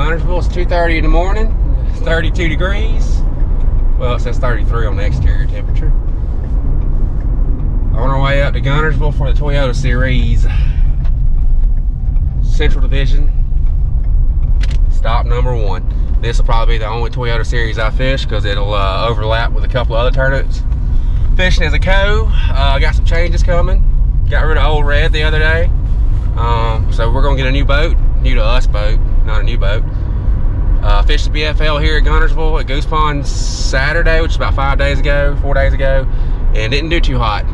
Guntersville. It's 2:30 in the morning. 32 degrees. Well, it says 33 on the exterior temperature. On our way up to Guntersville for the Toyota Series Central Division. Stop number 1. This will probably be the only Toyota Series I fish because it'll overlap with a couple of other tournaments. Fishing as a co. Got some changes coming. Got rid of Old Red the other day. So we're gonna get a new boat, new to us boat, not a new boat. Fished the BFL here at Guntersville at Goose Pond Saturday, which is about 4 days ago, and didn't do too hot.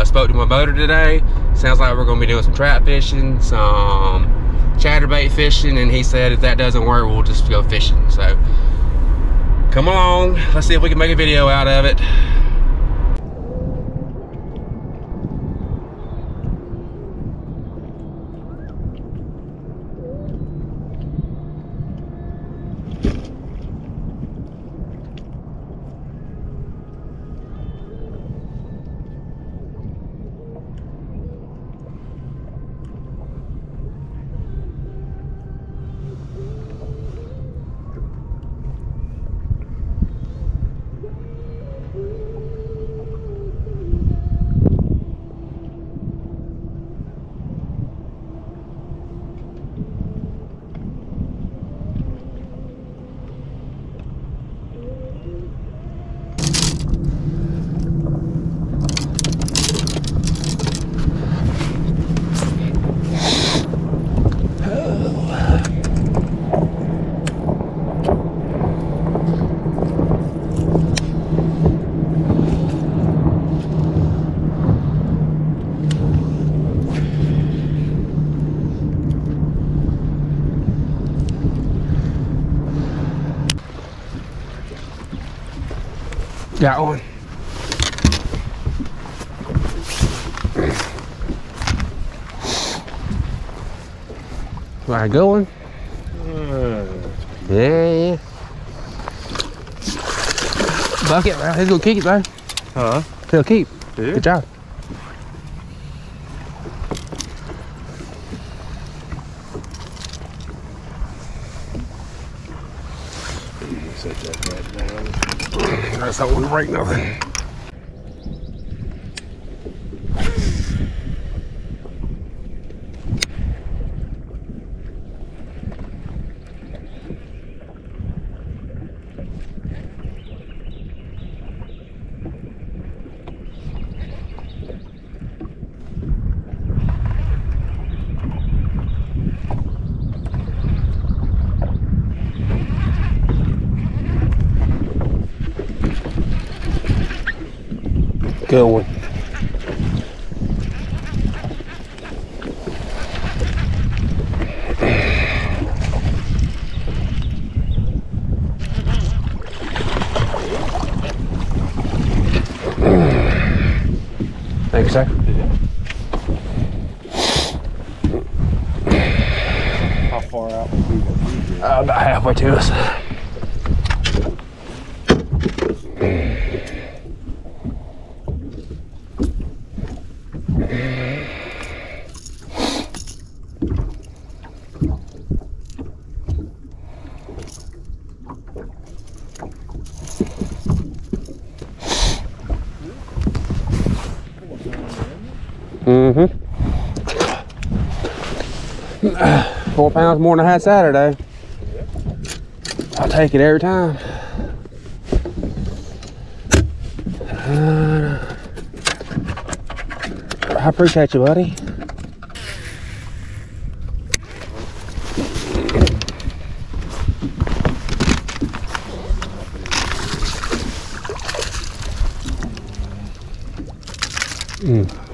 Spoke to my boater today. Sounds like we're gonna be doing some trap fishing, some chatterbait fishing, and he said if that doesn't work, we'll just go fishing. So come along, let's see if we can make a video out of it. Got one. Right, good one. Yeah. Bucket, bro. He's gonna keep, bro. Huh? He'll keep. Yeah. Good job. Set that back down. That's not gonna break nothing. Good one. Thank you, sir. How far out would we go? About halfway to us. Mm-hmm. 4 pounds more than I had Saturday. I'll take it every time. I appreciate you, buddy.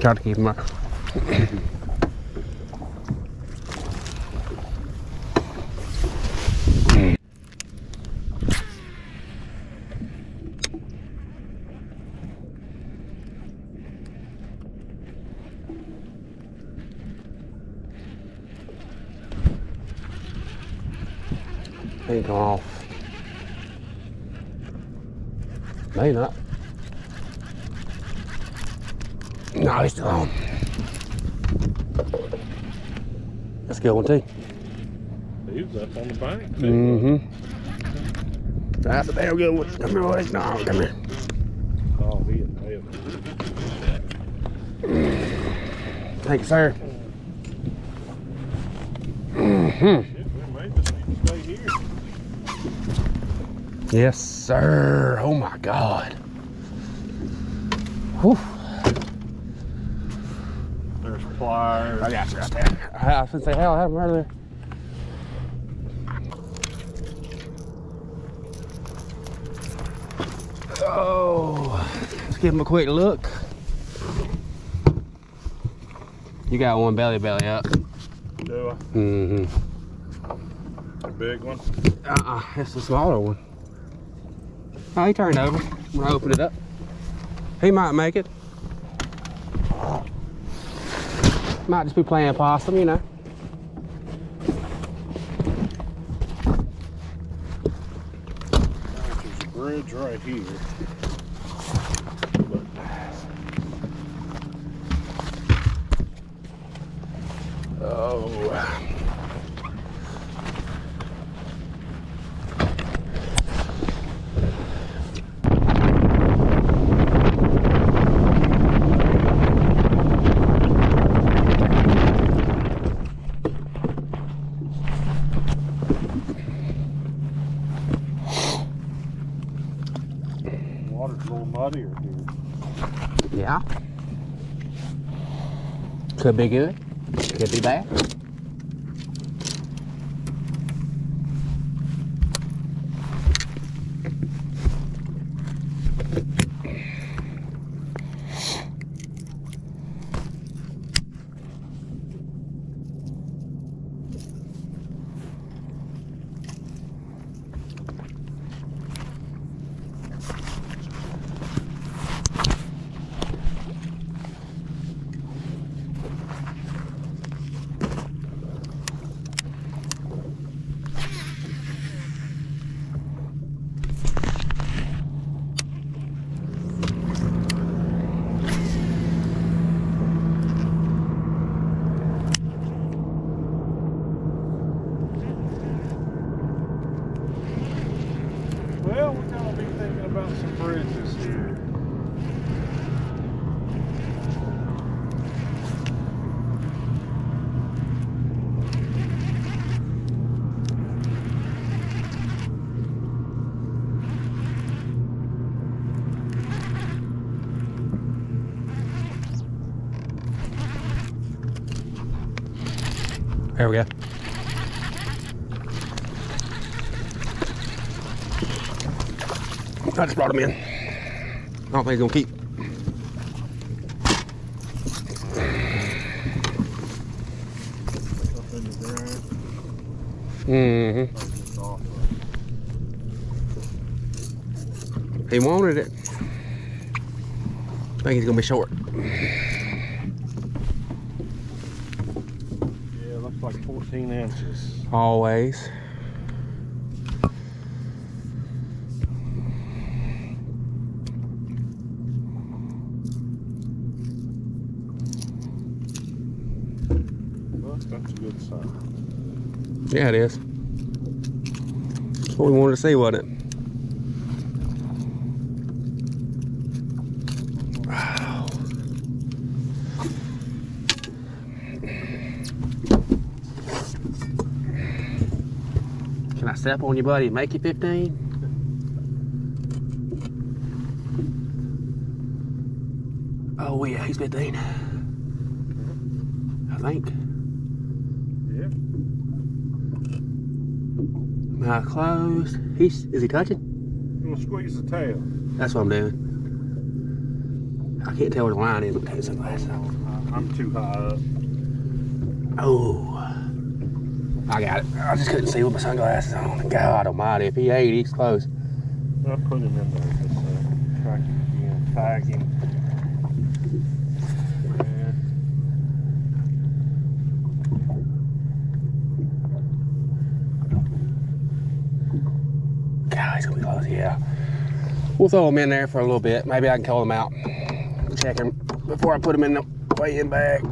Try to keep him up. Ain't come off. Maybe not. No, he's still on. That's a good one too. He was up on the bank too. Mm-hmm. That's a damn good one. Come here, boys. No, come here. Oh, he had nailed Thank you, sir. Mm-hmm. it. We may just need to stay here. Yes, sir. Oh my God. Whew. There's pliers. I got you right there. I was gonna say, hell, I had them earlier. Oh, let's give him a quick look. You got one belly up. Do I? Mm-hmm. A big one? It's a smaller one. Oh, he turned over. I'm gonna open it up. He might make it. Might just be playing possum, you know. There's a bridge right here. Oh. Water's a little muddier here. Yeah. Could be good. Could be bad. Well, we're going to be thinking about some bridges here. There we go. I just brought him in. I don't think he's gonna keep. Up in the ground. Mm-hmm. Just off He wanted it. I think he's gonna be short. Yeah, looks like 14 inches. Always. Well, that's a good sign. Yeah, it is. That's what we wanted to see, wasn't it? Wow. Can I step on you, buddy, and make you 15? Oh, yeah, he's 15. I think. Yeah. Mouth closed. Is he touching? You want to squeeze the tail? That's what I'm doing. I can't tell where the line is. Let me take the sunglasses off. I'm too high up. Oh. I got it. I just couldn't see with my sunglasses on. God almighty, if he ate, he's close. I'll put him in there. Just track him again. Tag him. God, he's gonna be close, yeah. We'll throw him in there for a little bit. Maybe I can call him out. Check him before I put him in the weigh-in bag.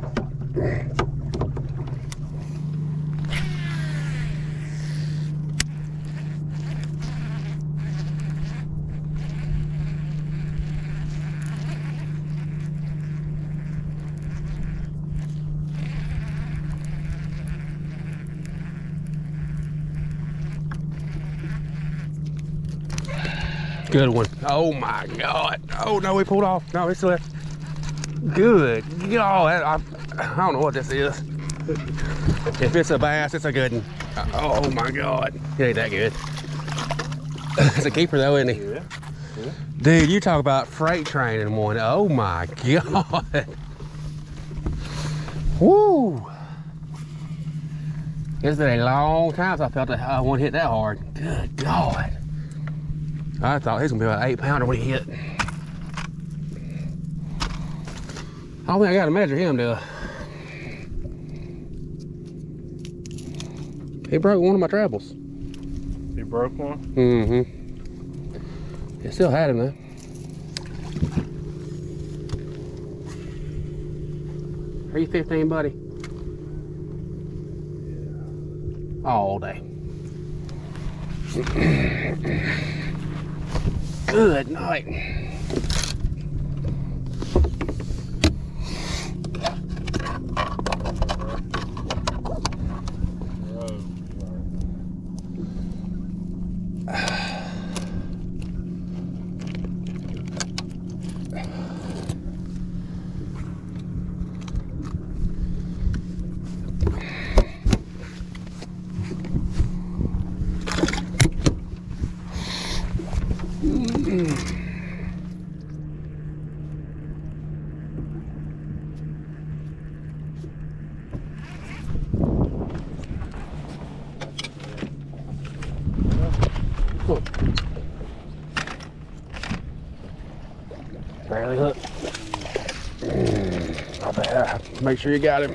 Good one. Oh my God. Oh no, he pulled off. No, he still left. Good God. I don't know what this is. If it's a bass, it's a good one. Oh my God. It ain't that good. It's a keeper though, isn't he? Yeah. Dude, you talk about freight train in one. Oh my God. Woo. It's been a long time since I felt that one hit that hard. Good God. I thought he was gonna be about 8 pounder when he hit. I don't think I gotta measure him, do I? He broke one of my trebles. You broke one? Mm-hmm. It still had him though. Are you 15, buddy? Yeah. All day. Good night. Barely hooked. I'll bet. Make sure you got him.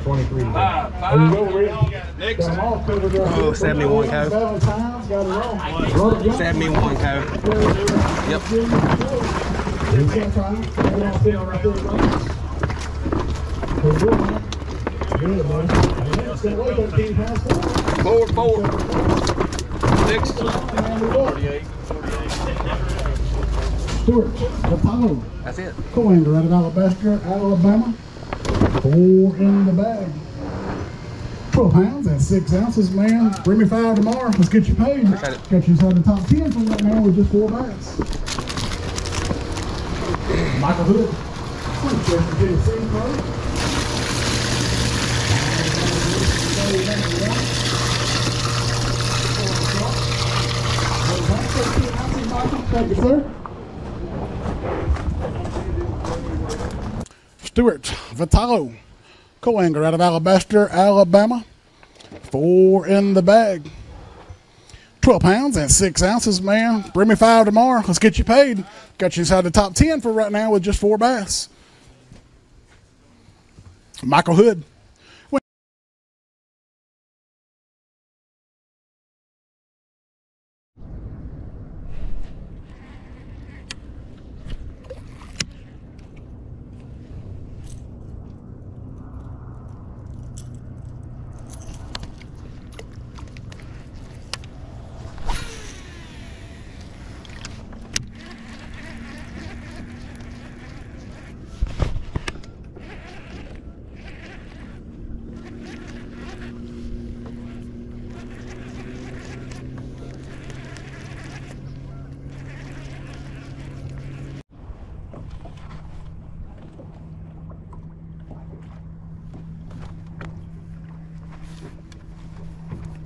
23. Next. Oh, 71 co. 71 co. Yep. Forward. Next. 48. Stewart, Apollo. That's it. Co-angler out of Alabaster, Alabama. 4 in the bag. 12 pounds and 6 ounces, man. Bring me 5 tomorrow. Let's get you paid. Got you inside the top 10 from right now with just 4 bags. Michael Hood. Thank you, sir. Stewart Vitalo, co-angler out of Alabaster, Alabama. 4 in the bag. 12 pounds and 6 ounces, man. Bring me 5 tomorrow. Let's get you paid. Got you inside the top 10 for right now with just 4 bass. Michael Hood.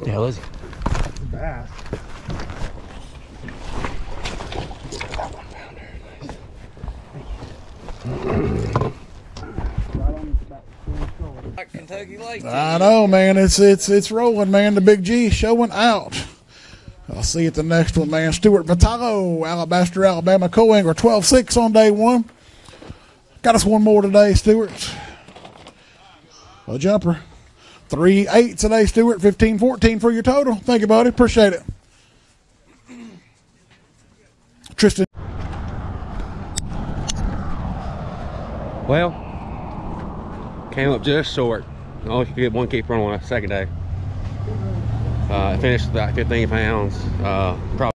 The hell is he? Bass. Kentucky Lake. I know, man. It's rolling, man. The Big G showing out. I'll see you at the next one, man. Stewart Vitalo, Alabaster, Alabama, co-angler, 12-6 on day 1. Got us one more today, Stewart. A jumper. 3-8 today, Stewart. 15-14 for your total. Thank you, buddy. Appreciate it. Tristan. Well, came up just short. Only could get one keeper on the second day. Finished about 15 pounds. Probably